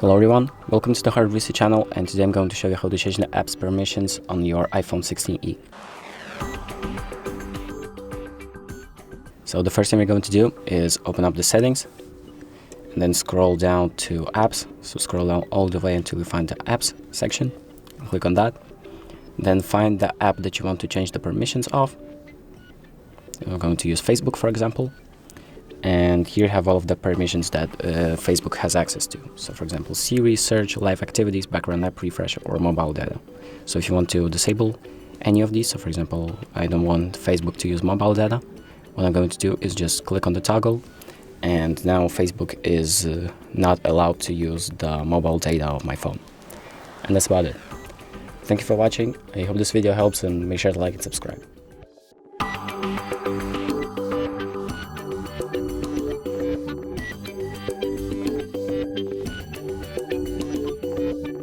Hello everyone, welcome to the HardReset channel, and today I'm going to show you how to change the apps permissions on your iPhone 16e. So the first thing we're going to do is open up the settings and then scroll down to apps. So scroll down all the way until you find the apps section. Click on that. Then find the app that you want to change the permissions of. I'm going to use Facebook, for example. And here you have all of the permissions that Facebook has access to. So for example, Siri, search, live activities, background app refresh, or mobile data. So if you want to disable any of these, so for example, I don't want Facebook to use mobile data, what I'm going to do is just click on the toggle, and now Facebook is not allowed to use the mobile data of my phone. And that's about it. Thank you for watching. I hope this video helps, and make sure to like and subscribe.